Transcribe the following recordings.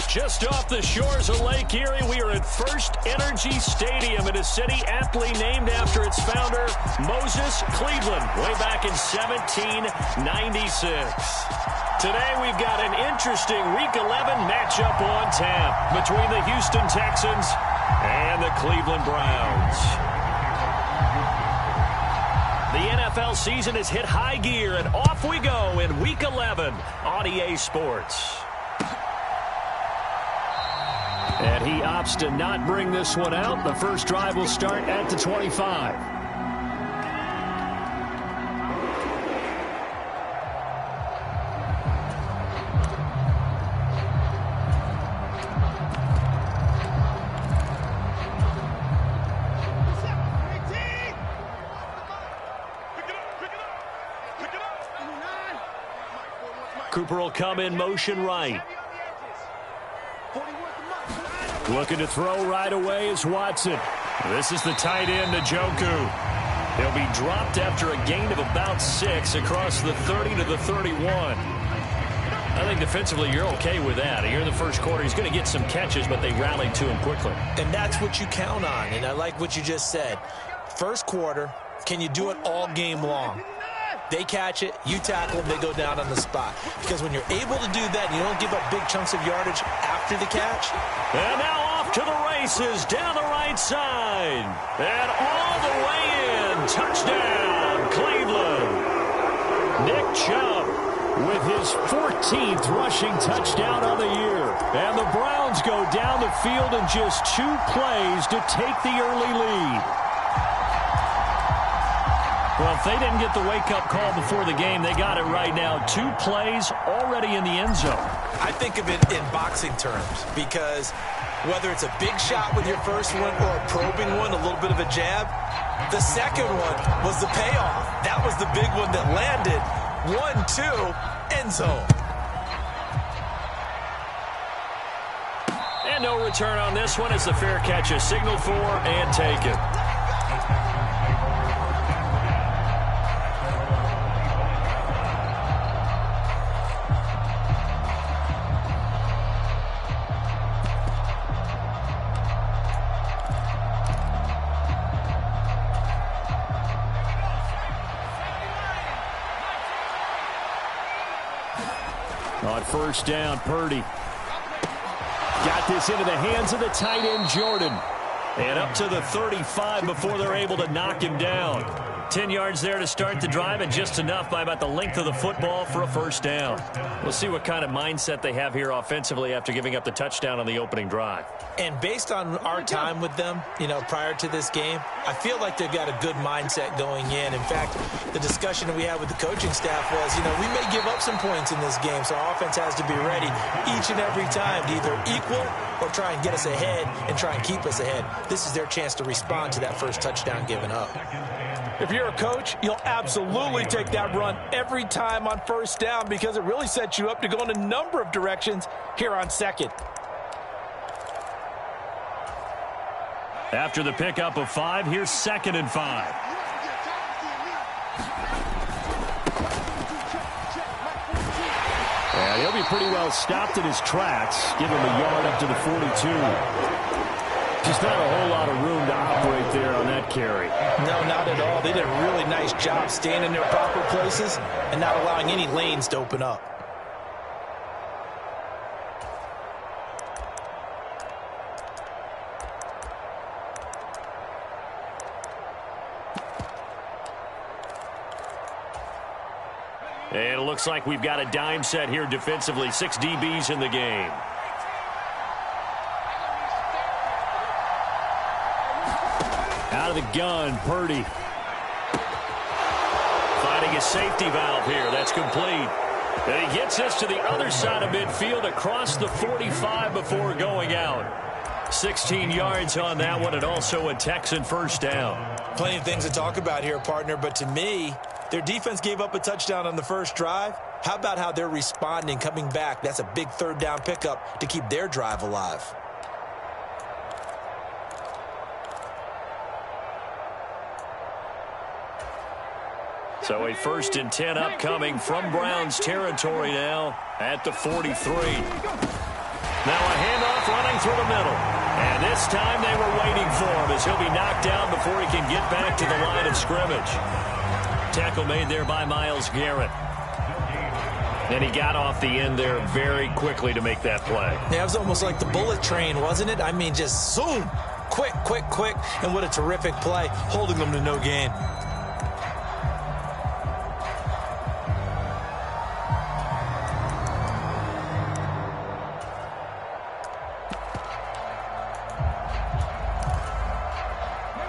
Just off the shores of Lake Erie, we are at First Energy Stadium in a city aptly named after its founder, Moses Cleveland, way back in 1796. Today we've got an interesting Week 11 matchup on tap between the Houston Texans and the Cleveland Browns. The NFL season has hit high gear, and off we go in Week 11 on EA Sports. And he opts to not bring this one out. The first drive will start at the 25. Cooper will come in motion right. Looking to throw right away is Watson. This is the tight end, Njoku. He'll be dropped after a gain of about 6 across the 30 to the 31. I think defensively you're okay with that. Here in the first quarter, he's going to get some catches, but they rallied to him quickly. And that's what you count on, and I like what you just said. First quarter, can you do it all game long? They catch it, you tackle them, they go down on the spot. Because when you're able to do that and you don't give up big chunks of yardage after the catch. And now off to the races down the right side. And all the way in. Touchdown, Cleveland. Nick Chubb with his 14th rushing touchdown on the year. And the Browns go down the field in just 2 plays to take the early lead. Well, if they didn't get the wake-up call before the game, they got it right now. 2 plays already in the end zone. I think of it in boxing terms because whether it's a big shot with your first one or a probing one, a little bit of a jab, the second one was the payoff. That was the big one that landed. 1-2, end zone. And no return on this one as the fair catch is signaled for and taken. On first down, Purdy. Got this into the hands of the tight end, Jordan. And up to the 35 before they're able to knock him down. 10 yards there to start the drive, and just enough by about the length of the football for a first down. We'll see what kind of mindset they have here offensively after giving up the touchdown on the opening drive. And based on our time with them, prior to this game, I feel like they've got a good mindset going in. In fact, the discussion that we had with the coaching staff was, we may give up some points in this game, so our offense has to be ready each and every time to either equal or try and get us ahead and try and keep us ahead. This is their chance to respond to that first touchdown given up. If you're a coach, you'll absolutely take that run every time on first down because it really sets you up to go in a number of directions here on second. After the pickup of 5, here's 2nd and 5. And he'll be pretty well stopped in his tracks. Give him a yard up to the 42. Just not a whole lot of room to operate there on that carry. No, not at all. They did a really nice job staying in their proper places and not allowing any lanes to open up. And it looks like we've got a dime set here defensively. 6 DBs in the game. Out of the gun, Purdy. Finding a safety valve here. That's complete. And he gets us to the other side of midfield across the 45 before going out. 16 yards on that one, and also a Texan first down. Plenty of things to talk about here, partner, but to me, their defense gave up a touchdown on the first drive. How about how they're responding, coming back? That's a big third down pickup to keep their drive alive. So a 1st and 10 upcoming from Browns territory now at the 43. Now a handoff running through the middle. And this time they were waiting for him as he'll be knocked down before he can get back to the line of scrimmage. Tackle made there by Myles Garrett. And he got off the end there very quickly to make that play. Yeah, it was almost like the bullet train, wasn't it? I mean, just zoom. Quick, quick, quick. And what a terrific play, holding them to no gain.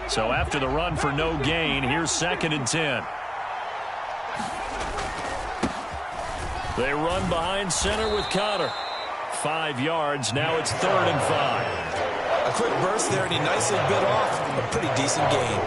So after the run for no gain, here's 2nd and 10. They run behind center with Connor. 5 yards. Now it's 3rd and 5. A quick burst there, and he nicely bit off a pretty decent gain.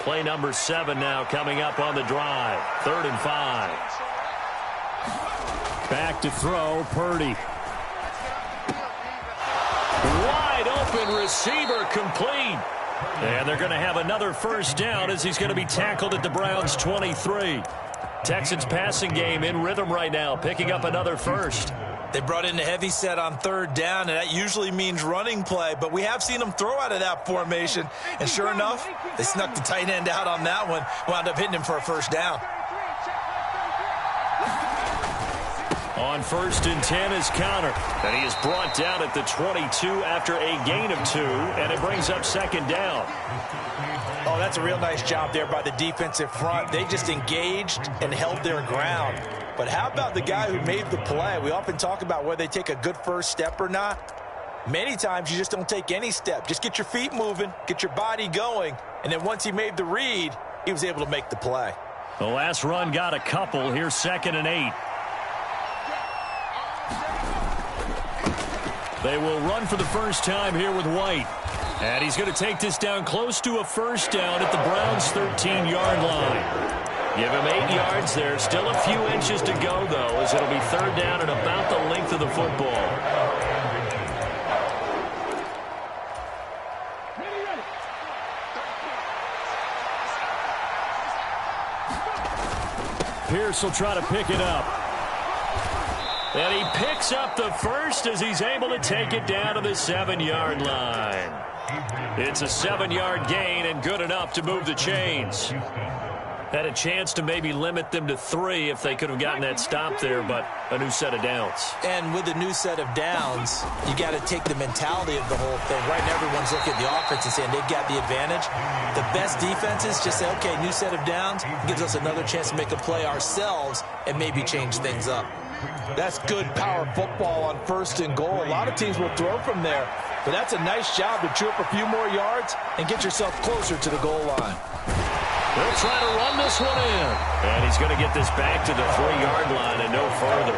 Play number 7 now coming up on the drive. 3rd and 5. Back to throw, Purdy. Wide open receiver, complete. And they're going to have another first down as he's going to be tackled at the Browns' 23. Texans passing game in rhythm right now, picking up another first. They brought in a heavy set on 3rd down, and that usually means running play, but we have seen them throw out of that formation. And sure enough, they snuck the tight end out on that one, wound up hitting him for a first down. On 1st and 10 is Connor. And he is brought down at the 22 after a gain of 2, and it brings up 2nd down. Oh, that's a real nice job there by the defensive front. They just engaged and held their ground. But how about the guy who made the play? We often talk about whether they take a good first step or not. Many times you just don't take any step. Just get your feet moving, get your body going, and then once he made the read, he was able to make the play. The last run got a couple. Here's 2nd and 8. They will run for the first time here with White. And he's going to take this down close to a first down at the Browns' 13-yard line. Give him 8 yards there. Still a few inches to go, though, as it'll be 3rd down and about the length of the football. Pierce will try to pick it up. And he picks up the first as he's able to take it down to the 7-yard line. It's a 7-yard gain and good enough to move the chains. Had a chance to maybe limit them to 3 if they could have gotten that stop there, but a new set of downs. And with a new set of downs, you got to take the mentality of the whole thing. Right now, everyone's looking at the offense and saying they've got the advantage. The best defenses just say, okay, new set of downs, gives us another chance to make a play ourselves and maybe change things up. That's good power football on 1st and goal. A lot of teams will throw from there, but that's a nice job to chew up a few more yards and get yourself closer to the goal line. They'll try to run this one in. And he's going to get this back to the 3-yard line and no further.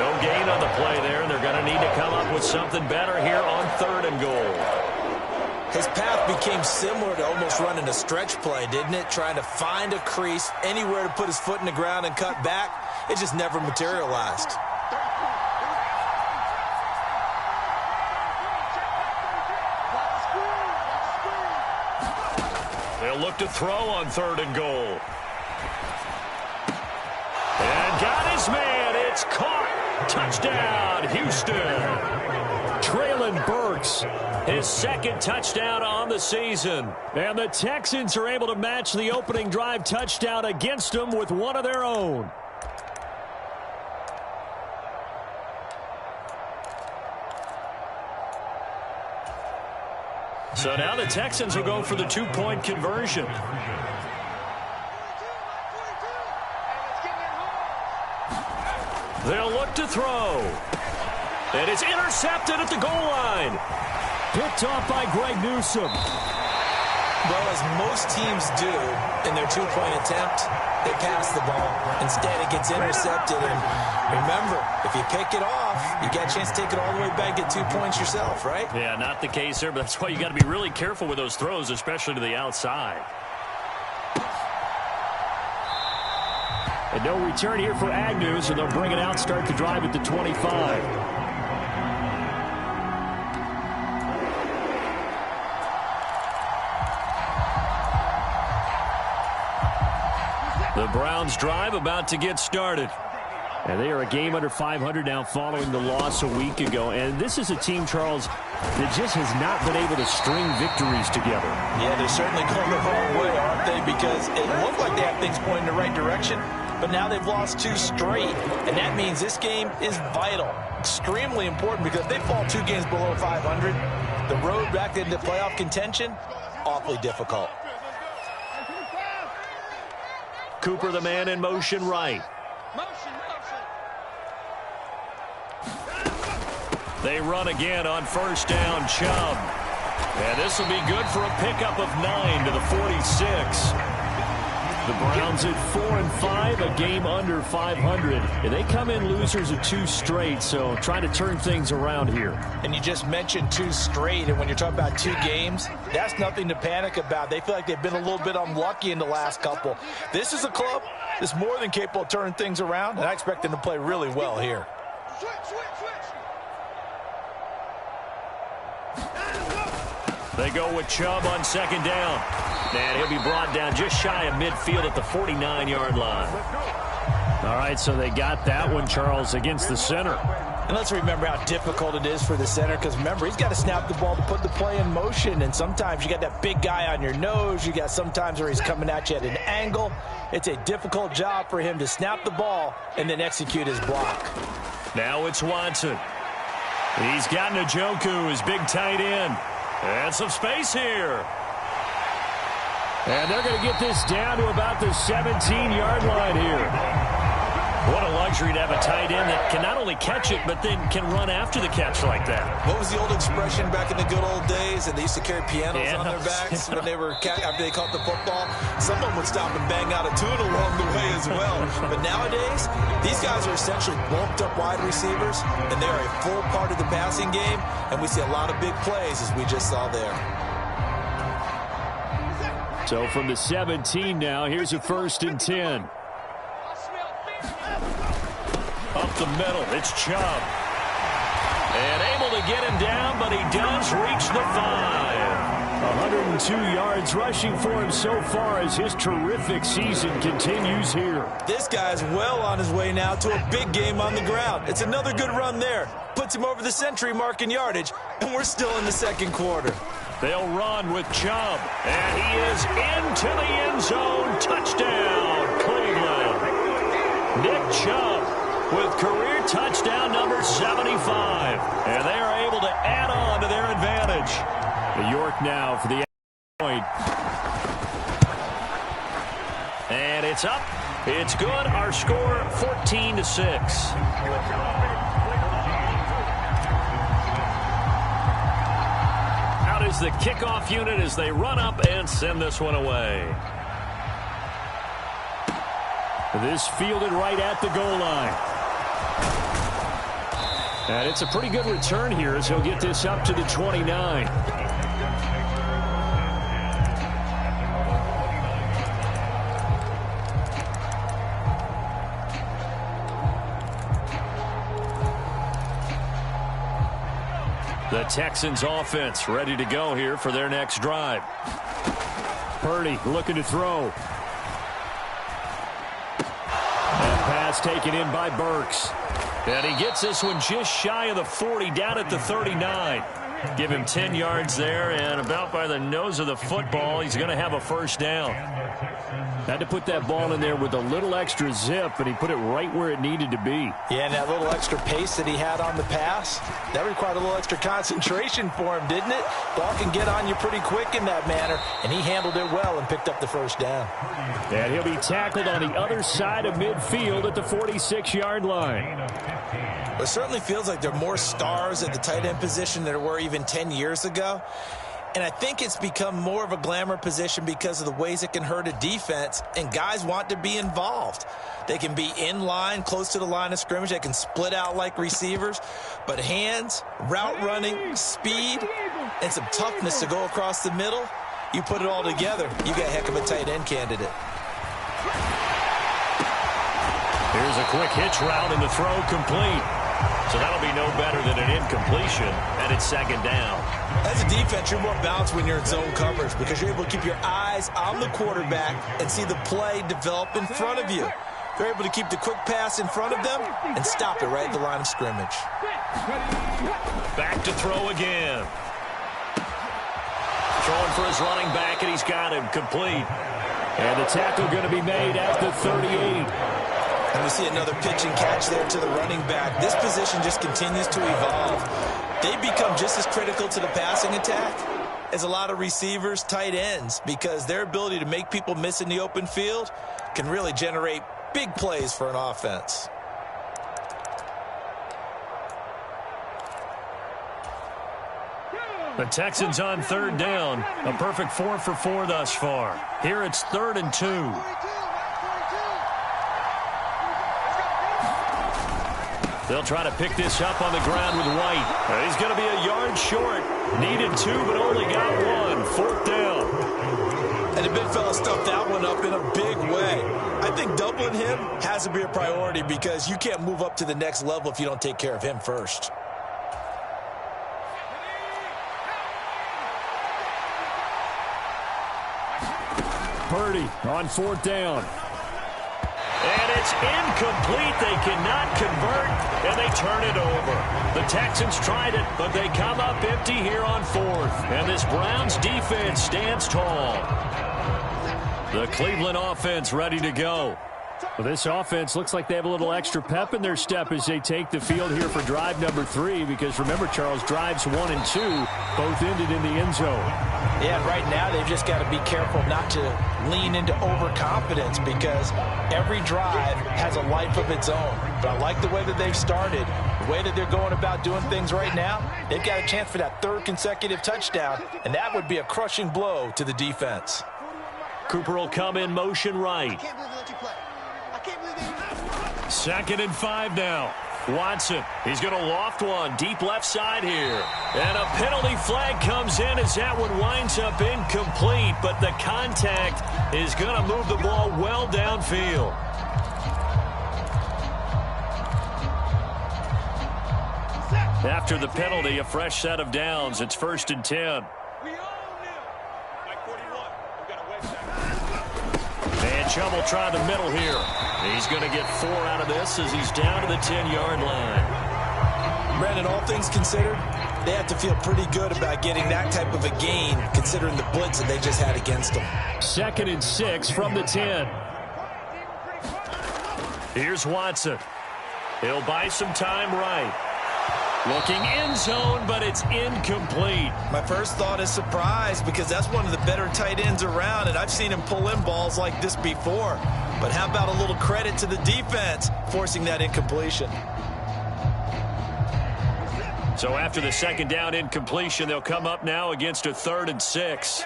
No gain on the play there, and they're going to need to come up with something better here on 3rd and goal. His path became similar to almost running a stretch play, didn't it? Trying to find a crease, anywhere to put his foot in the ground and cut back. It just never materialized. They'll look to throw on 3rd and goal. And got his man. It's caught. Touchdown, Houston. Traylon Burks, his 2nd touchdown on the season. And the Texans are able to match the opening drive touchdown against them with one of their own. So now the Texans will go for the 2-point conversion. They'll look to throw. And it's intercepted at the goal line. Picked off by Greg Newsome. Well, as most teams do in their 2-point attempt, they pass the ball. Instead, it gets intercepted. And remember, if you pick it off, you got a chance to take it all the way back, get 2 points yourself, right? Yeah, not the case there, but that's why you got to be really careful with those throws, especially to the outside. And no return here for Agnew, so they'll bring it out, start the drive at the 25. The Browns drive about to get started. And they are a game under 500 now following the loss a week ago. And this is a team, Charles, that just has not been able to string victories together. Yeah, they're certainly going the wrong way, aren't they? Because it looked like they have things pointing in the right direction, but now they've lost 2 straight. And that means this game is vital, extremely important, because if they fall 2 games below 500, the road back into playoff contention, awfully difficult. Cooper, the man in motion right. They run again on first down, Chubb. And this will be good for a pickup of 9 to the 46. The Browns at 4-5, a game under 500. And they come in losers of 2 straight, so trying to turn things around here. And you just mentioned 2 straight, and when you're talking about 2 games, that's nothing to panic about. They feel like they've been a little bit unlucky in the last couple. This is a club that's more than capable of turning things around, and I expect them to play really well here. They go with Chubb on second down. And he'll be brought down just shy of midfield at the 49-yard line. All right, so they got that one, Charles, against the center. And let's remember how difficult it is for the center, because remember, he's got to snap the ball to put the play in motion, and sometimes you got that big guy on your nose. You got sometimes where he's coming at you at an angle. It's a difficult job for him to snap the ball and then execute his block. Now it's Watson. He's got Njoku, his big tight end. And some space here. And they're going to get this down to about the 17-yard line here. What a luxury to have a tight end that can not only catch it, but then can run after the catch like that. What was the old expression back in the good old days? And they used to carry pianos on their backs when they were after they caught the football. Someone would stop and bang out a tune along the way as well. But nowadays, these guys are essentially bulked up wide receivers, and they are a full part of the passing game. And we see a lot of big plays, as we just saw there. So from the 17 now, here's a 1st and 10. Up the middle, it's Chubb. And able to get him down, but he does reach the 5. 102 yards rushing for him so far as his terrific season continues here. This guy's well on his way now to a big game on the ground. It's another good run there. Puts him over the century mark in yardage, and we're still in the second quarter. They'll run with Chubb, and he is into the end zone. Touchdown, Cleveland. Nick Chubb with career touchdown number 75. And they are able to add on to their advantage. The York now for the point. And it's up. It's good. Our score 14-6. Out is the kickoff unit as they run up and send this one away. This fielded right at the goal line. And it's a pretty good return here as he'll get this up to the 29. The Texans offense ready to go here for their next drive. Purdy looking to throw. And pass taken in by Burks. And he gets this one just shy of the 40, down at the 39. Give him 10 yards there, and about by the nose of the football, he's going to have a 1st down. Had to put that ball in there with a little extra zip, and he put it right where it needed to be. Yeah, and that little extra pace that he had on the pass, that required a little extra concentration for him, didn't it? Ball can get on you pretty quick in that manner, and he handled it well and picked up the 1st down. And he'll be tackled on the other side of midfield at the 46-yard line. It certainly feels like there are more stars at the tight end position than there were even 10 years ago. And I think it's become more of a glamour position because of the ways it can hurt a defense, and guys want to be involved. They can be in line, close to the line of scrimmage. They can split out like receivers. But hands, route running, speed, and some toughness to go across the middle, you put it all together, you got a heck of a tight end candidate. Here's a quick hitch route, and the throw complete. So that'll be no better than an incompletion, and it's second down. As a defense, you're more balanced when you're in zone coverage because you're able to keep your eyes on the quarterback and see the play develop in front of you. They're able to keep the quick pass in front of them and stop it right at the line of scrimmage. Back to throw again. Throwing for his running back, and he's got him complete. And the tackle going to be made at the 38. And we see another pitch and catch there to the running back. This position just continues to evolve. They become just as critical to the passing attack as a lot of receivers, tight ends, because their ability to make people miss in the open field can really generate big plays for an offense. The Texans on third down. A perfect 4 for 4 thus far. Here it's 3rd and 2. They'll try to pick this up on the ground with White. He's going to be a yard short. Needed 2, but only got 1. 4th down. And the big fella stuffed that one up in a big way. I think doubling him has to be a priority because you can't move up to the next level if you don't take care of him first. Purdy on 4th down. And it's incomplete. They cannot convert, and they turn it over. The Texans tried it, but they come up empty here on 4th. And this Browns defense stands tall. The Cleveland offense ready to go. Well, this offense looks like they have a little extra pep in their step as they take the field here for drive number 3. Because remember, Charles, drives 1 and 2 both ended in the end zone. Yeah, right now they've just got to be careful not to lean into overconfidence because every drive has a life of its own. But I like the way that they've started, the way that they're going about doing things right now. They've got a chance for that 3rd consecutive touchdown, and that would be a crushing blow to the defense. Cooper will come in motion right. 2nd and 5 now. Watson, he's going to loft one deep left side here. And a penalty flag comes in as that one winds up incomplete, but the contact is going to move the ball well downfield. After the penalty, a fresh set of downs. It's 1st and 10. And Chubb will try the middle here. He's going to get 4 out of this as he's down to the 10-yard line. Brandon, all things considered, they have to feel pretty good about getting that type of a gain considering the blitz that they just had against them. 2nd and 6 from the 10. Here's Watson. He'll buy some time right. Looking end zone, but it's incomplete. My first thought is surprise because that's one of the better tight ends around, and I've seen him pull in balls like this before. But how about a little credit to the defense forcing that incompletion? So after the 2nd down incompletion, they'll come up now against a 3rd and 6.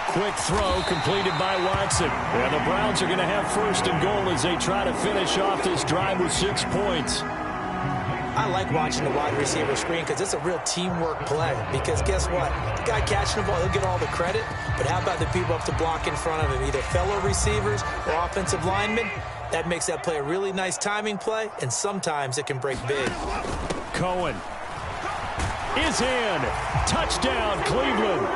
Quick throw completed by Watson. And the Browns are going to have 1st and goal as they try to finish off this drive with 6 points. I like watching the wide receiver screen because it's a real teamwork play. Because guess what? The guy catching the ball, he'll get all the credit. But how about the people up to block in front of him, either fellow receivers or offensive linemen? That makes that play a really nice timing play, and sometimes it can break big. Cohen is in. Touchdown, Cleveland.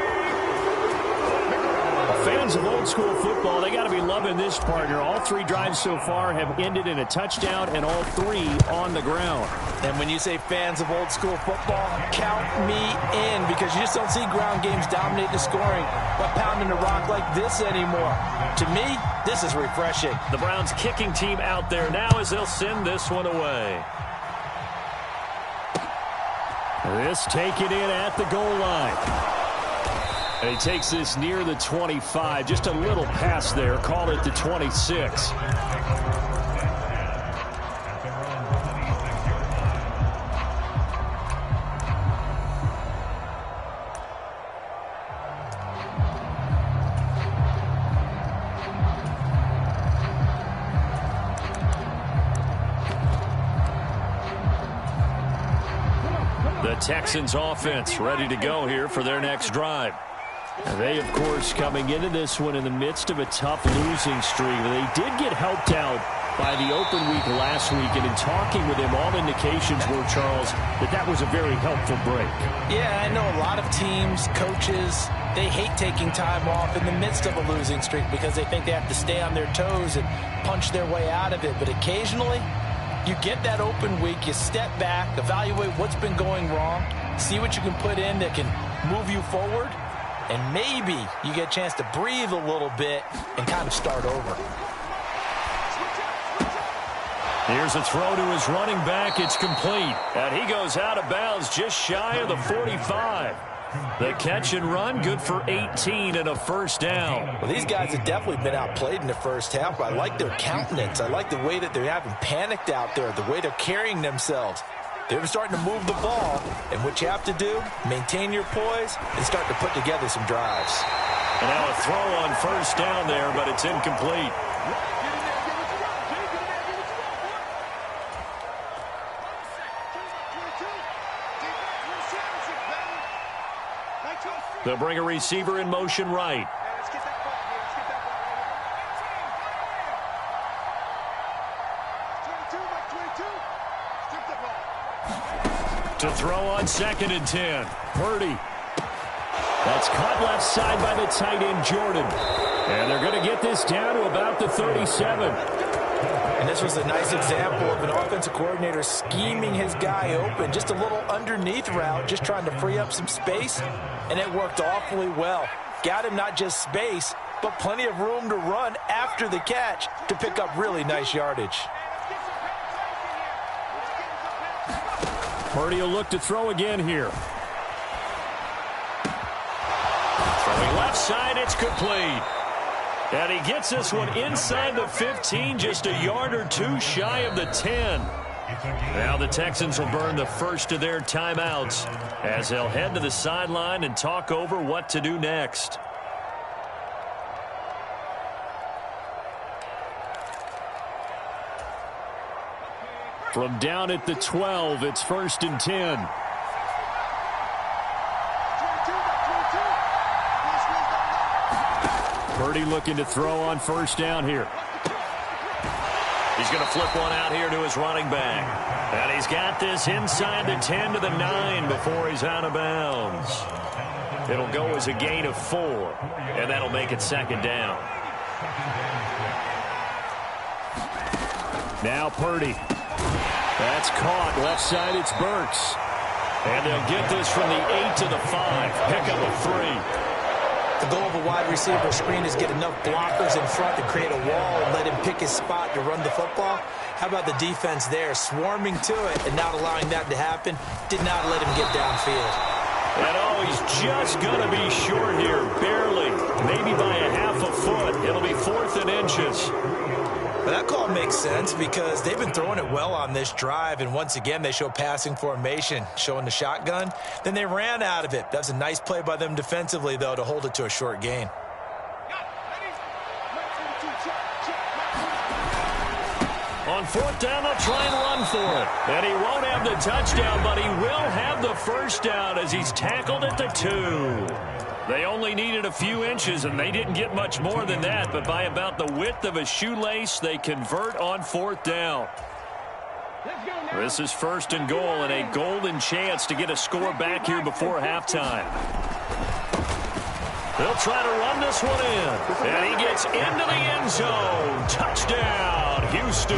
Fans of old school football, they got to be loving this partner. All 3 drives so far have ended in a touchdown, and all 3 on the ground. And when you say fans of old school football, count me in because you just don't see ground games dominate the scoring by pounding the rock like this anymore. To me, this is refreshing. The Browns kicking team out there now as they'll send this one away. This taken in at the goal line. And he takes this near the 25. Just a little pass there. Call it the 26. The Texans offense ready to go here for their next drive. And they, of course, coming into this one in the midst of a tough losing streak. They did get helped out by the open week last week, and in talking with him, all indications were, Charles, that was a very helpful break. Yeah, I know a lot of teams, coaches, they hate taking time off in the midst of a losing streak because they think they have to stay on their toes and punch their way out of it. But occasionally, you get that open week, you step back, evaluate what's been going wrong, see what you can put in that can move you forward, and maybe you get a chance to breathe a little bit and kind of start over. Here's a throw to his running back. It's complete. And he goes out of bounds just shy of the 45. The catch and run, good for 18 and a first down. Well, these guys have definitely been outplayed in the first half, but I like their countenance. I like the way that they haven't panicked out there, the way they're carrying themselves. They're starting to move the ball, and what you have to do, maintain your poise and start to put together some drives. And now a throw on first down there, but it's incomplete. They'll bring a receiver in motion right. To throw on 2nd and 10. Purdy. That's caught left side by the tight end, Jordan. And they're going to get this down to about the 37. And this was a nice example of an offensive coordinator scheming his guy open. Just a little underneath route, just trying to free up some space. And it worked awfully well. Got him not just space, but plenty of room to run after the catch to pick up really nice yardage. Purdy will look to throw again here. Throwing left side, it's complete. And he gets this one inside the 15, just a yard or two shy of the 10. Now the Texans will burn the first of their timeouts as they'll head to the sideline and talk over what to do next. From down at the 12, it's 1st and 10. Purdy looking to throw on first down here. He's going to flip one out here to his running back. And he's got this inside the 10 to the 9 before he's out of bounds. It'll go as a gain of 4, and that'll make it 2nd down. Now Purdy. That's caught. Left side, it's Burks. And they'll get this from the 8 to the 5. Pick up a 3. The goal of a wide receiver screen is get enough blockers in front to create a wall and let him pick his spot to run the football. How about the defense there, swarming to it and not allowing that to happen? Did not let him get downfield. And he's just going to be short here, barely, maybe by a half a foot. It'll be 4th and inches. But that call makes sense because they've been throwing it well on this drive, and once again they show passing formation, showing the shotgun. Then they ran out of it. That's a nice play by them defensively, though, to hold it to a short gain. On 4th down, they'll try and run for it. And he won't have the touchdown, but he will have the first down as he's tackled at the 2. They only needed a few inches, and they didn't get much more than that. But by about the width of a shoelace, they convert on 4th down. This is 1st and goal, and a golden chance to get a score back here before halftime. They'll try to run this one in. And he gets into the end zone. Touchdown, Houston.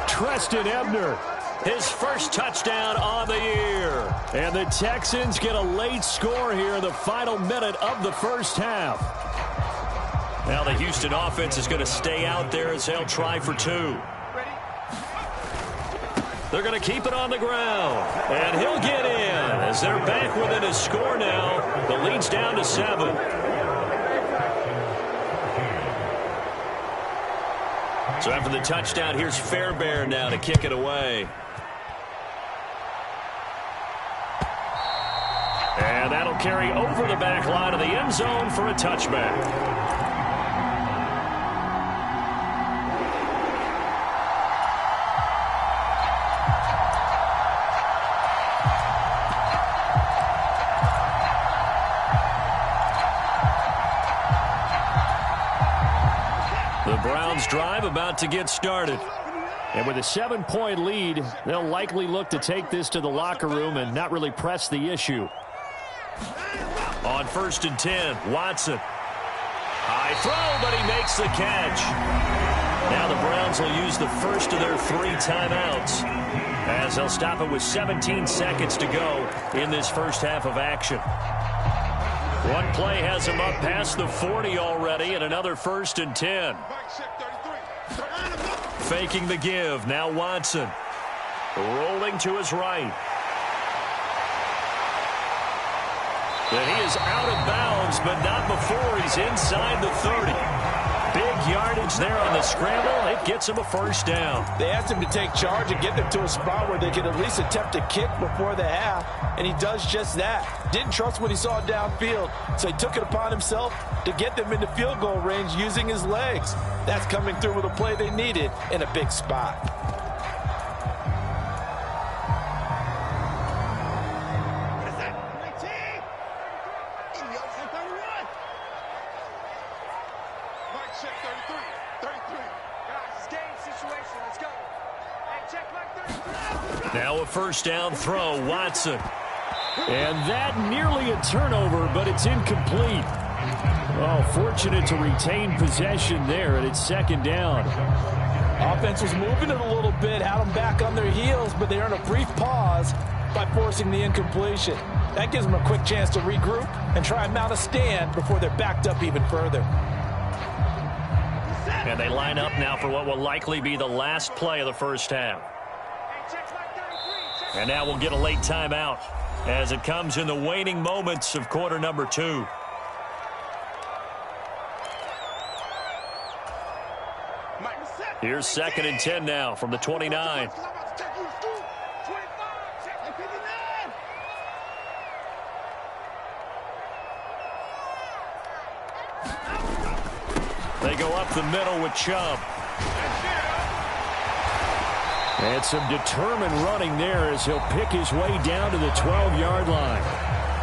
Treston Ebner. His first touchdown on the year. And the Texans get a late score here in the final minute of the first half. Now the Houston offense is going to stay out there as they'll try for 2. They're going to keep it on the ground. And he'll get in as they're back within a score now. The lead's down to 7. So after the touchdown, here's Fairbairn now to kick it away. And that'll carry over the back line of the end zone for a touchback. The Browns drive about to get started. And with a 7-point lead, they'll likely look to take this to the locker room and not really press the issue. On 1st and 10, Watson. High throw, but he makes the catch. Now the Browns will use the first of their 3 timeouts, as they'll stop it with 17 seconds to go in this first half of action. One play has him up past the 40 already, and another 1st and 10. Faking the give, now Watson. Rolling to his right. And he is out of bounds, but not before he's inside the 30. Big yardage there on the scramble. It gets him a first down. They asked him to take charge and get them to a spot where they could at least attempt a kick before the half, and he does just that. Didn't trust what he saw downfield, so he took it upon himself to get them into field goal range using his legs. That's coming through with a play they needed in a big spot. Now a first down throw, Watson. And that nearly a turnover, but it's incomplete. Oh, fortunate to retain possession there, and it's 2nd down. Offense was moving it a little bit, had them back on their heels, but they earned a brief pause by forcing the incompletion. That gives them a quick chance to regroup and try and mount a stand before they're backed up even further. And they line up now for what will likely be the last play of the first half. And now we'll get a late timeout as it comes in the waning moments of quarter number 2. Here's 2nd and 10 now from the 29. They go up the middle with Chubb. And some determined running there as he'll pick his way down to the 12-yard line.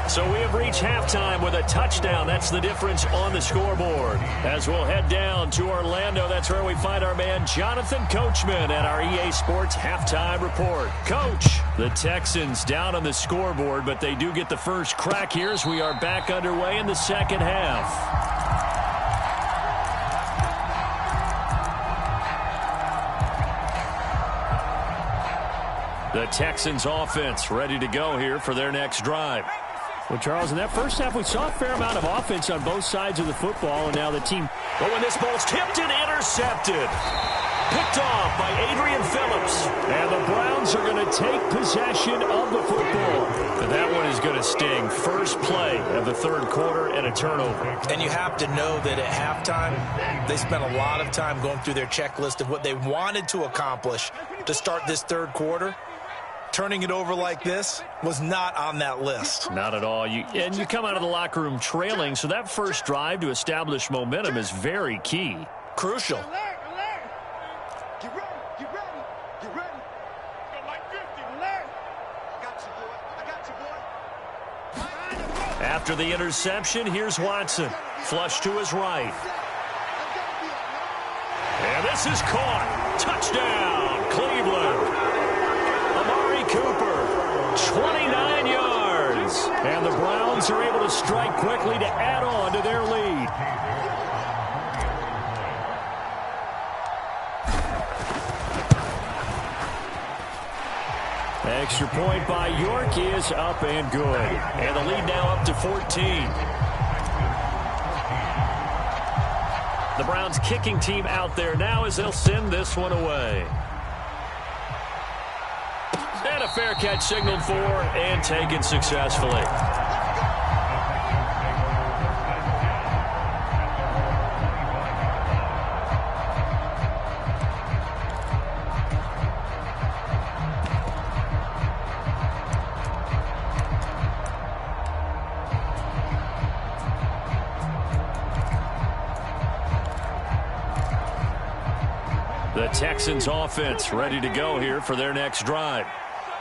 So we have reached halftime with a touchdown. That's the difference on the scoreboard. As we'll head down to Orlando, that's where we find our man Jonathan Coachman at our EA Sports Halftime Report. Coach, the Texans down on the scoreboard, but they do get the first crack here as we are back underway in the second half. The Texans offense ready to go here for their next drive. Well, Charles, in that first half, we saw a fair amount of offense on both sides of the football, and now the team... But when this ball's tipped and intercepted. Picked off by Adrian Phillips. And the Browns are going to take possession of the football. And that one is going to sting. First play of the 3rd quarter and a turnover. And you have to know that at halftime, they spent a lot of time going through their checklist of what they wanted to accomplish to start this 3rd quarter. Turning it over like this was not on that list. Not at all. You come out of the locker room trailing, so that first drive to establish momentum is very key. Crucial. After the interception, here's Watson. Flush to his right. And this is caught. Touchdown, Cleveland. Cooper, 29 yards. And the Browns are able to strike quickly to add on to their lead. Extra point by York is up and good. And the lead now up to 14. The Browns kicking team out there now as they'll send this one away. And a fair catch signaled for and taken successfully. The Texans offense ready to go here for their next drive.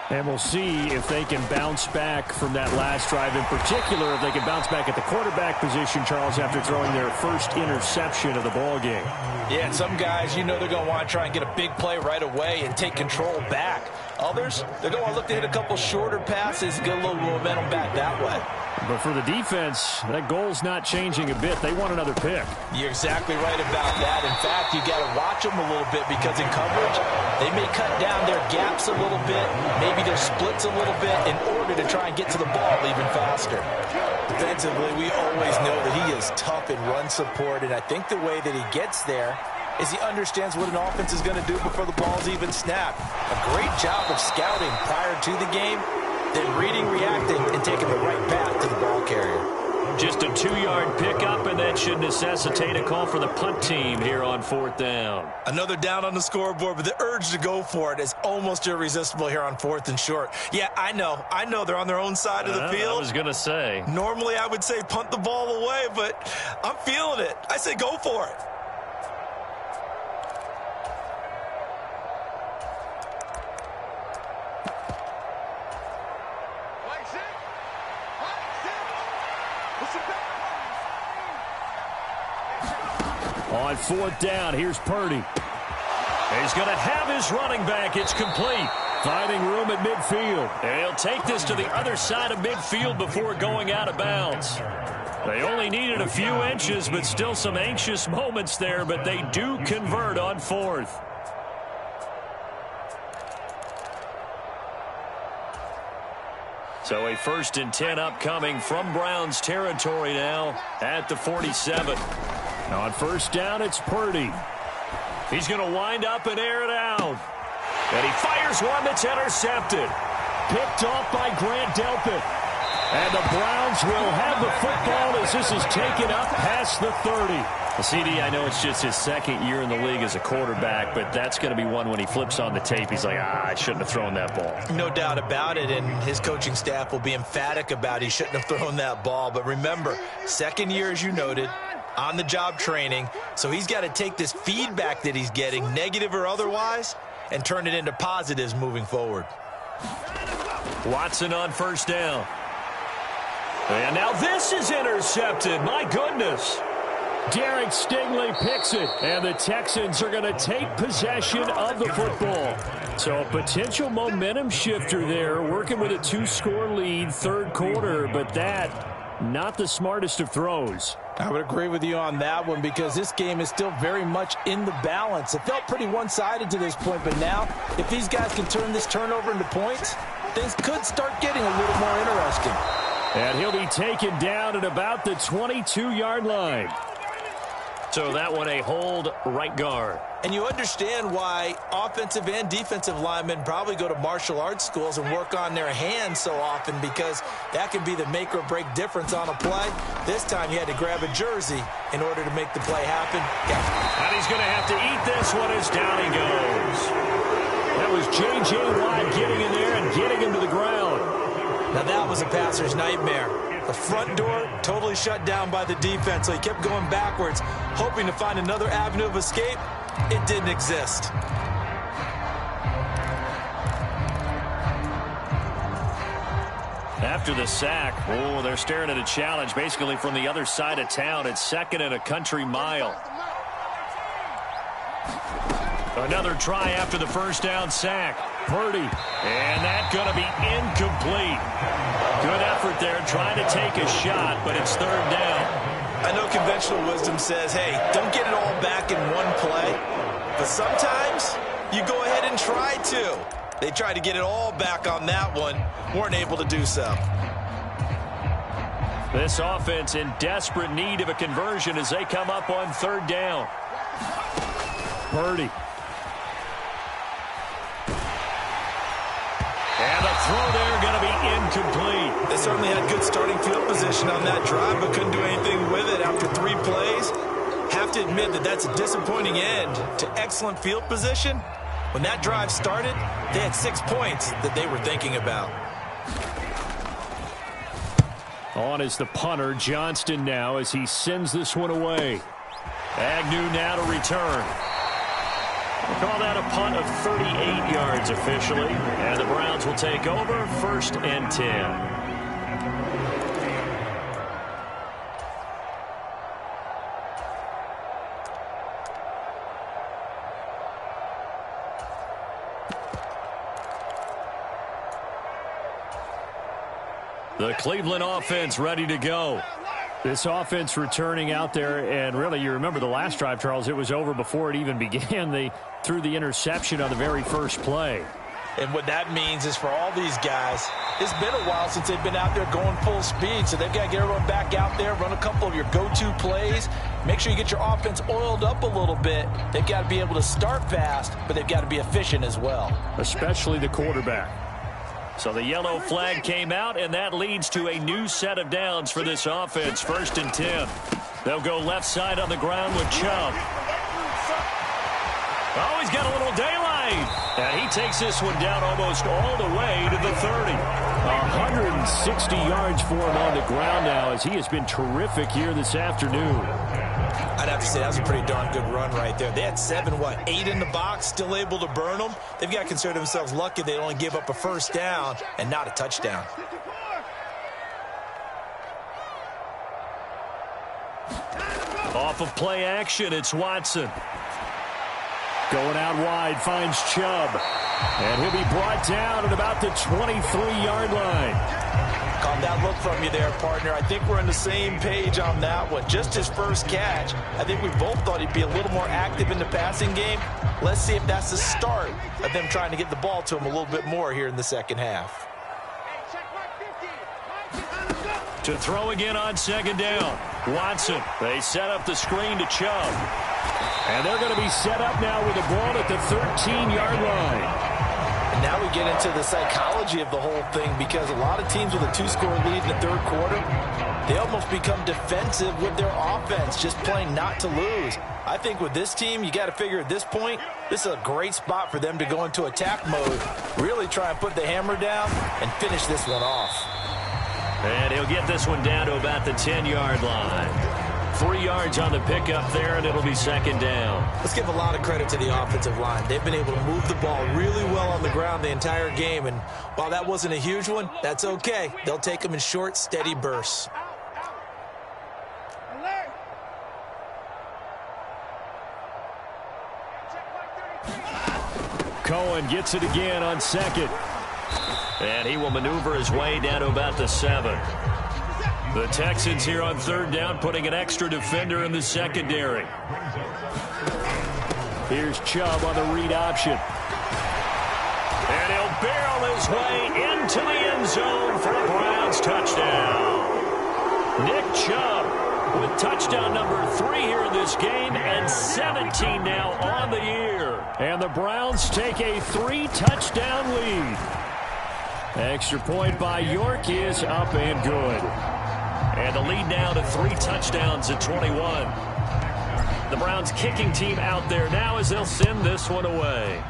And we'll see if they can bounce back from that last drive, in particular if they can bounce back at the quarterback position, Charles, after throwing their first interception of the ball game. Yeah, and some guys, you know, they're going to want to try and get a big play right away and take control back. Others, they're going to look to hit a couple shorter passes, get a little momentum back that way. But for the defense, that goal's not changing a bit. They want another pick. You're exactly right about that. In fact, you got to watch them a little bit because in coverage, they may cut down their gaps a little bit, maybe their splits a little bit in order to try and get to the ball even faster. Defensively, we always know that he is tough in run support, and I think the way that he gets there is he understands what an offense is going to do before the ball's even snapped. A great job of scouting prior to the game, then reading, reacting, and taking the right path to the ball carrier. Just a 2-yard pickup, and that should necessitate a call for the punt team here on 4th down. Another down on the scoreboard, but the urge to go for it is almost irresistible here on 4th and short. Yeah, I know they're on their own side of the field. I was going to say. Normally I would say punt the ball away, but I'm feeling it. I say go for it. On 4th down, here's Purdy. He's going to have his running back. It's complete. Finding room at midfield. And he'll take this to the other side of midfield before going out of bounds. They only needed a few inches, but still some anxious moments there, but they do convert on 4th. So a 1st and 10 upcoming from Browns territory now at the 47. On 1st down, it's Purdy. He's going to wind up and air it out. And he fires one that's intercepted. Picked off by Grant Delpit. And the Browns will have the football as this is taken up past the 30. The CD, I know it's just his 2nd year in the league as a quarterback, but that's going to be one when he flips on the tape. He's like, I shouldn't have thrown that ball. No doubt about it, and his coaching staff will be emphatic about he shouldn't have thrown that ball. But remember, 2nd year, as you noted, on-the-job training, so he's got to take this feedback that he's getting, negative or otherwise, and turn it into positives moving forward. Watson on 1st down. And now this is intercepted. My goodness. Derek Stingley picks it, and the Texans are going to take possession of the football. So a potential momentum shifter there, working with a 2-score lead, 3rd quarter, but that, not the smartest of throws. I would agree with you on that one because this game is still very much in the balance. It felt pretty one-sided to this point, but now if these guys can turn this turnover into points, things could start getting a little more interesting. And he'll be taken down at about the 22-yard line. So that one a hold right guard. And you understand why offensive and defensive linemen probably go to martial arts schools and work on their hands so often because that can be the make or break difference on a play. This time he had to grab a jersey in order to make the play happen. Yeah. And he's going to have to eat this one as down he goes. That was J.J. Watt getting in there and getting him to the ground. Now that was a passer's nightmare. The front door totally shut down by the defense, so he kept going backwards, hoping to find another avenue of escape. It didn't exist. After the sack, they're staring at a challenge basically from the other side of town. It's 2nd and a country mile. Another try after the 1st down sack. Purdy, and that's going to be incomplete. Good effort there trying to take a shot, but it's 3rd down. I know conventional wisdom says, hey, don't get it all back in one play. But sometimes you go ahead and try to. They tried to get it all back on that one. Weren't able to do so. This offense in desperate need of a conversion as they come up on 3rd down. Purdy. And the throw there going to be incomplete. They certainly had good starting field position on that drive, but couldn't do anything with it after 3 plays. Have to admit that that's a disappointing end to excellent field position. When that drive started, they had 6 points that they were thinking about. On is the punter, Johnston now, as he sends this one away. Agnew now to return. We'll call that a punt of 38 yards officially. And the Browns will take over 1st and 10. The Cleveland offense ready to go. This offense returning out there, and really, you remember the last drive, Charles, it was over before it even began. They threw the interception on the very first play. And what that means is for all these guys, it's been a while since they've been out there going full speed, so they've got to get everyone back out there, run a couple of your go-to plays, make sure you get your offense oiled up a little bit. They've got to be able to start fast, but they've got to be efficient as well. Especially the quarterback. So the yellow flag came out, and that leads to a new set of downs for this offense. 1st and 10. They'll go left side on the ground with Chubb. Oh, he's got a little daylight. And he takes this one down almost all the way to the 30. 160 yards for him on the ground now, as he has been terrific here this afternoon. I'd have to say that was a pretty darn good run right there. They had 8 in the box, still able to burn them. They've got to consider themselves lucky they only give up a 1st down and not a touchdown. Off of play action, it's Watson. Going out wide, finds Chubb. And he'll be brought down at about the 23-yard line. Caught that look from you there, partner. I think we're on the same page on that one. Just his first catch. I think we both thought he'd be a little more active in the passing game. Let's see if that's the start of them trying to get the ball to him a little bit more here in the second half. To throw again on 2nd down. Watson. They set up the screen to Chubb. And they're going to be set up now with the ball at the 13-yard line. And now we get into the psychology of the whole thing, because a lot of teams with a 2-score lead in the 3rd quarter, they almost become defensive with their offense, just playing not to lose. I think with this team, you got to figure at this point, this is a great spot for them to go into attack mode, really try and put the hammer down and finish this one off. And he'll get this one down to about the 10-yard line. 3 yards on the pickup there, and it'll be 2nd down. Let's give a lot of credit to the offensive line. They've been able to move the ball really well on the ground the entire game, and while that wasn't a huge one, that's okay. They'll take them in short, steady bursts. Cohen gets it again on 2nd. And he will maneuver his way down to about the 7. The Texans here on 3rd down, putting an extra defender in the secondary. Here's Chubb on the read option. And he'll barrel his way into the end zone for a Browns touchdown. Nick Chubb with touchdown number 3 here in this game, and 17 now on the year. And the Browns take a 3-touchdown lead. Extra point by York is up and good. And the lead now to 3 touchdowns at 21. The Browns kicking team out there now as they'll send this one away.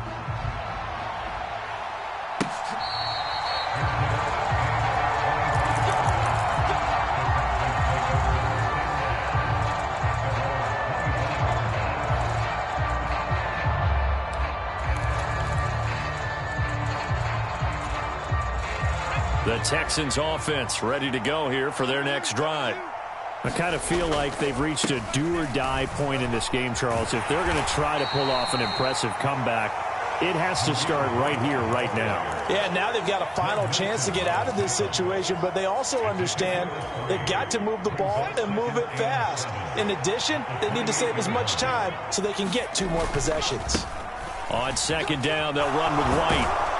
The Texans offense ready to go here for their next drive. I kind of feel like they've reached a do-or-die point in this game, Charles. If they're going to try to pull off an impressive comeback, it has to start right here, right now. Yeah, now they've got a final chance to get out of this situation, but they also understand they've got to move the ball and move it fast. In addition, they need to save as much time so they can get 2 more possessions. On 2nd down, they'll run with White.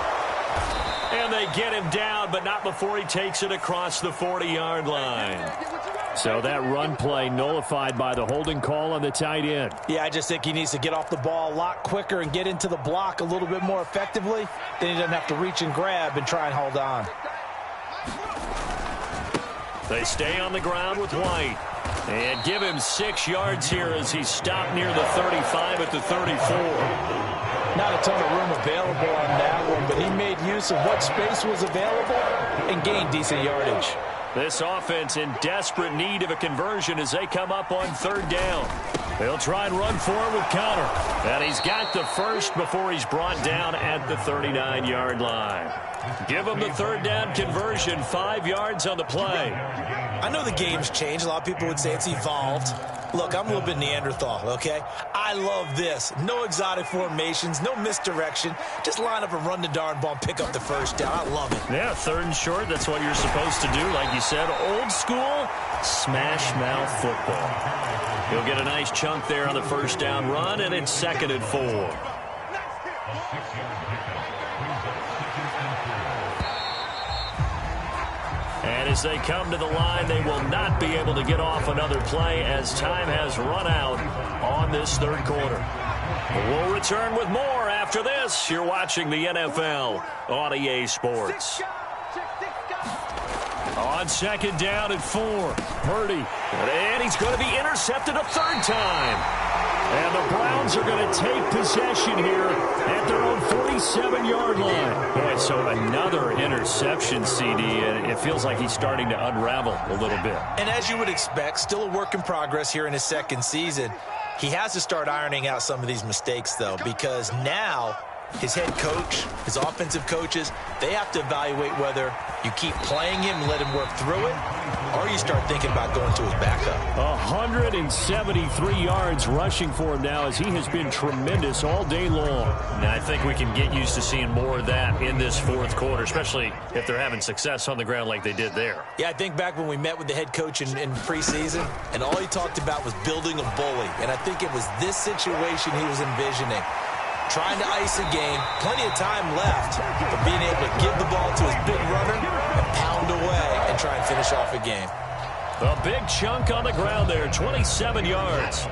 And they get him down, but not before he takes it across the 40-yard line. So that run play nullified by the holding call on the tight end. Yeah, I just think he needs to get off the ball a lot quicker and get into the block a little bit more effectively. Then he doesn't have to reach and grab and try and hold on. They stay on the ground with White. And give him 6 yards here as he's stopped near the 35 at the 34. Not a ton of room available on that one, but he made use of what space was available and gained decent yardage. This offense in desperate need of a conversion as they come up on 3rd down. They'll try and run for it with counter. And he's got the first before he's brought down at the 39-yard line. Give him the third down conversion, 5 yards on the play. I know the game's changed. A lot of people would say it's evolved. Look, I'm a little bit Neanderthal, okay? I love this. No exotic formations, no misdirection. Just line up and run the darn ball and pick up the first down. I love it. Yeah, third and short, that's what you're supposed to do. Like you said, old school, smash mouth football. He'll get a nice chunk there on the first down run, and it's 2nd and 4. And as they come to the line, they will not be able to get off another play as time has run out on this third quarter. We'll return with more after this. You're watching the NFL on EA Sports. On 2nd down at 4, Purdy. And he's going to be intercepted a third time. And the Browns are going to take possession here at their own 47-yard line. Boy, so another interception, CD, and it feels like he's starting to unravel a little bit. And as you would expect, still a work in progress here in his second season. He has to start ironing out some of these mistakes, though, because now his head coach, his offensive coaches, they have to evaluate whether you keep playing him and let him work through it, or you start thinking about going to his backup. 173 yards rushing for him now as he has been tremendous all day long. Now, I think we can get used to seeing more of that in this fourth quarter, especially if they're having success on the ground like they did there. Yeah, I think back when we met with the head coach in preseason, and all he talked about was building a bully. And I think it was this situation he was envisioning. Trying to ice a game, plenty of time left, but being able to give the ball to his big runner and pound away and try and finish off a game. A big chunk on the ground there, 27 yards.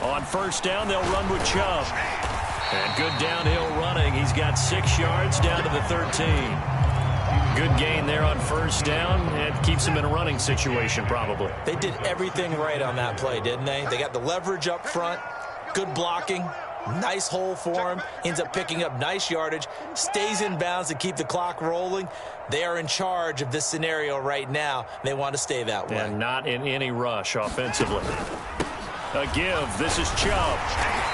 On first down, they'll run with Chubb. And good downhill running. He's got 6 yards down to the 13. Good gain there on first down, and keeps him in a running situation probably. They did everything right on that play, didn't they? They got the leverage up front, good blocking, nice hole for him, ends up picking up nice yardage, stays in bounds to keep the clock rolling. They are in charge of this scenario right now. They want to stay that way. And not in any rush offensively. A give. This is Chubb,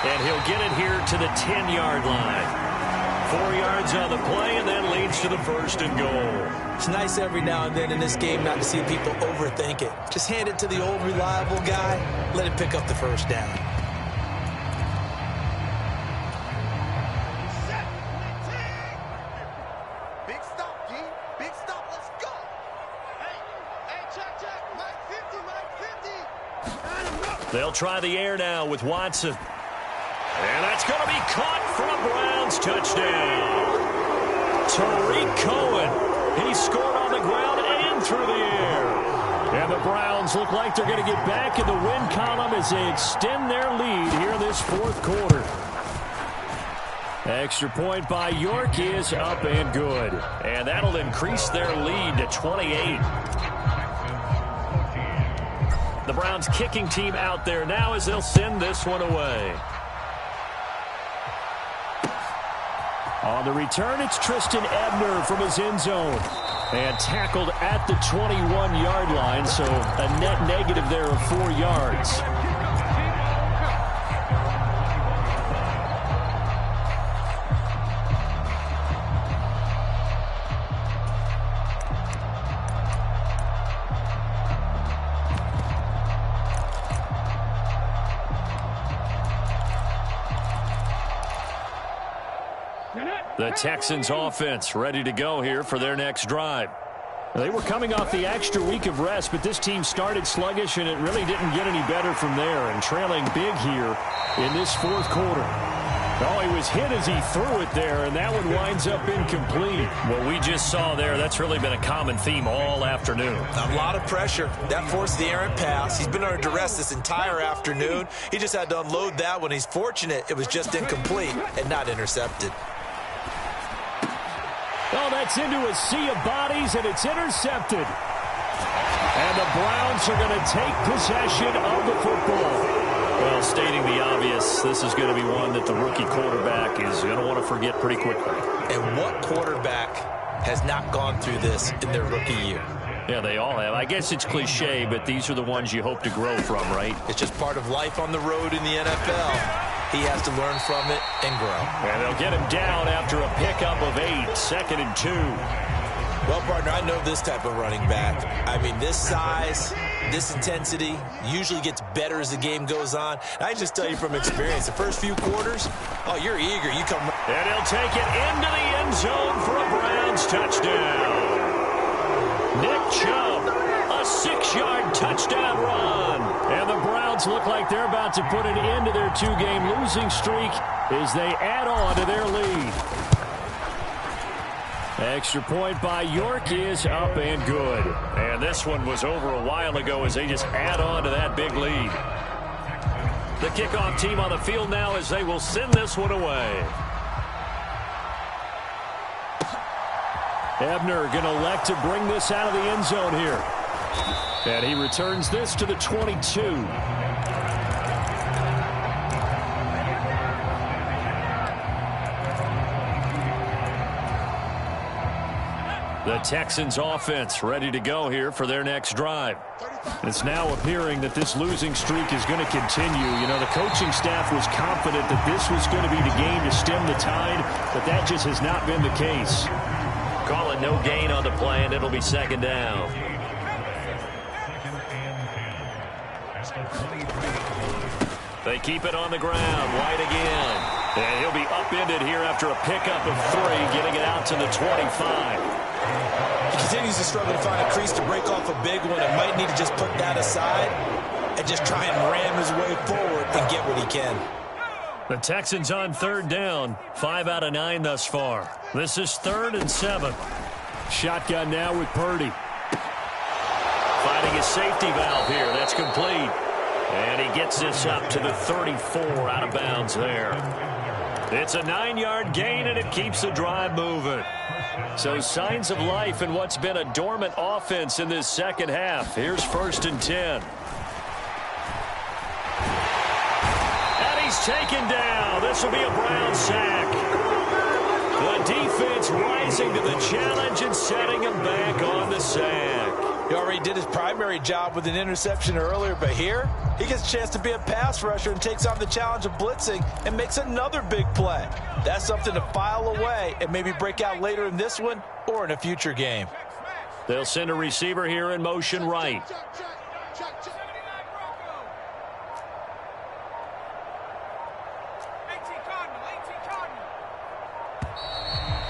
and he'll get it here to the 10-yard line. 4 yards on the play, and then leads to the 1st and goal. It's nice every now and then in this game not to see people overthink it. Just hand it to the old reliable guy. Let him pick up the first down. Big stop, G. Big stop. Let's go. Hey, check. Mike 50. They'll try the air now with Watson. And that's going to be caught for a Browns touchdown. Tariq Cohen. He scored on the ground and through the air. And the Browns look like they're going to get back in the win column as they extend their lead here in this fourth quarter. Extra point by York is up and good. And that'll increase their lead to 28. The Browns kicking team out there now as they'll send this one away. On the return, it's Tristan Ebner from his end zone. And tackled at the 21-yard line, so a net negative there of 4 yards. The Texans offense ready to go here for their next drive. They were coming off the extra week of rest, but this team started sluggish, and it really didn't get any better from there, and trailing big here in this fourth quarter. Oh, he was hit as he threw it there, and that one winds up incomplete. What we just saw there, that's really been a common theme all afternoon. A lot of pressure. That forced the errant pass. He's been under duress this entire afternoon. He just had to unload that one. He's fortunate it was just incomplete and not intercepted. Oh, that's into a sea of bodies, and it's intercepted. And the Browns are going to take possession of the football. Well, stating the obvious, this is going to be one that the rookie quarterback is going to want to forget pretty quickly. And what quarterback has not gone through this in their rookie year? Yeah, they all have. I guess it's cliche, but these are the ones you hope to grow from, right? It's just part of life on the road in the NFL. He has to learn from it and grow. And they'll get him down after a pickup of 8, 2nd and 2. Well, partner, I know this type of running back. I mean, this size, this intensity usually gets better as the game goes on. And I just tell you from experience, the first few quarters, oh, you're eager. You come. And he'll take it into the end zone for a Browns touchdown. Nick Chubb, a 6-yard touchdown run. And the Browns look like they're about to put an end to their 2-game losing streak as they add on to their lead. Extra point by York is up and good. And this one was over a while ago as they just add on to that big lead. The kickoff team on the field now as they will send this one away. Ebner going to elect to bring this out of the end zone here. And he returns this to the 22. The Texans offense ready to go here for their next drive. It's now appearing that this losing streak is going to continue. You know, the coaching staff was confident that this was going to be the game to stem the tide, but that just has not been the case. Call it no gain on the play, and it'll be 2nd down. They keep it on the ground. White again. And he'll be upended here after a pickup of 3, getting it out to the 25. He continues to struggle to find a crease to break off a big one and might need to just put that aside and just try and ram his way forward and get what he can. The Texans on 3rd down. 5 out of 9 thus far. This is 3rd and 7. Shotgun now with Purdy. Finding a safety valve here. That's complete. And he gets this up to the 34 out of bounds there. It's a 9-yard gain, and it keeps the drive moving. So signs of life in what's been a dormant offense in this second half. Here's 1st and 10. And he's taken down. This will be a Brown sack. The defense rising to the challenge and setting him back on the sack. He already did his primary job with an interception earlier, but here he gets a chance to be a pass rusher and takes on the challenge of blitzing and makes another big play. That's something to file away and maybe break out later in this one or in a future game. They'll send a receiver here in motion right.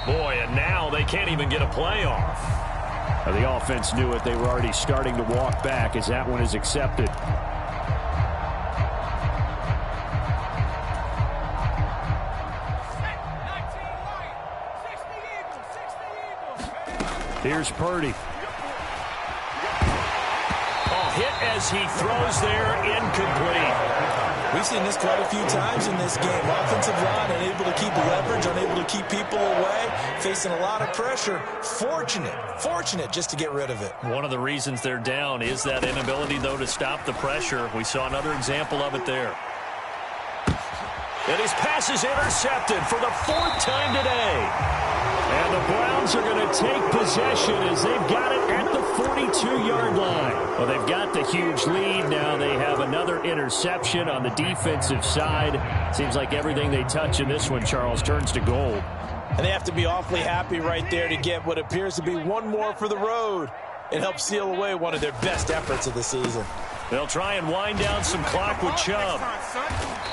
Boy, and now they can't even get a play off. The offense knew it. They were already starting to walk back as that one is accepted. Here's Purdy. Oh, hit as he throws there, incomplete. We've seen this quite a few times in this game. Offensive line unable to keep leverage, unable to keep people away, facing a lot of pressure. Fortunate just to get rid of it. One of the reasons they're down is that inability, though, to stop the pressure. We saw another example of it there. And his pass is intercepted for the 4th time today. And the Browns are going to take possession as they've got it at the 42-yard line. Well, they've got the huge lead. Now they have another interception on the defensive side. Seems like everything they touch in this one, Charles, turns to gold. And they have to be awfully happy right there to get what appears to be one more for the road. It helps seal away one of their best efforts of the season. They'll try and wind down some clock with Chubb.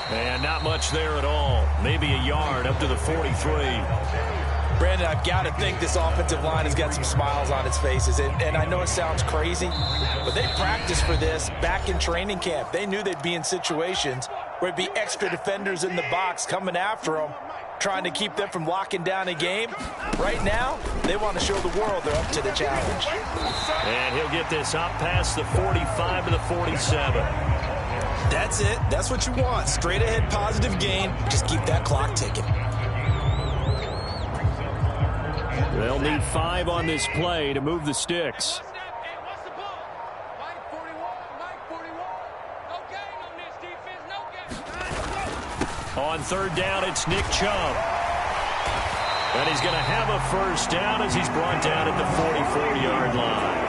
And not much there at all. Maybe a yard up to the 43. Brandon, I've got to think this offensive line has got some smiles on its faces. And I know it sounds crazy, but they practiced for this back in training camp. They knew they'd be in situations where it'd be extra defenders in the box coming after them, trying to keep them from locking down a game. Right now, they want to show the world they're up to the challenge. And he'll get this up past the 45 to the 47. That's it. That's what you want. Straight ahead positive gain. Just keep that clock ticking. They'll need 5 on this play to move the sticks. On third down, it's Nick Chubb. And he's going to have a first down as he's brought down at the 44-yard line.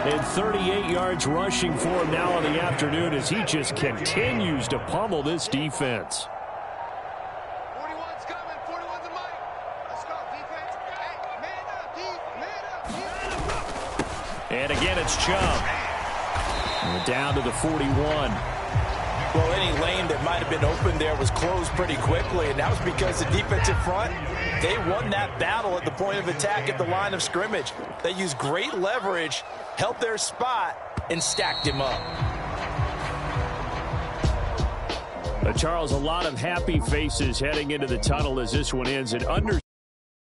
238 yards rushing for him now in the afternoon as he just continues to pummel this defense. 41's coming. 41's the mic. Let's go, defense. Hey, man up, man up. And again, it's Chubb. And down to the 41. Well, any lane that might have been open there was closed pretty quickly, and that was because the defensive front, they won that battle at the point of attack at the line of scrimmage. They used great leverage, held their spot, and stacked him up. Charles, a lot of happy faces heading into the tunnel as this one ends. And under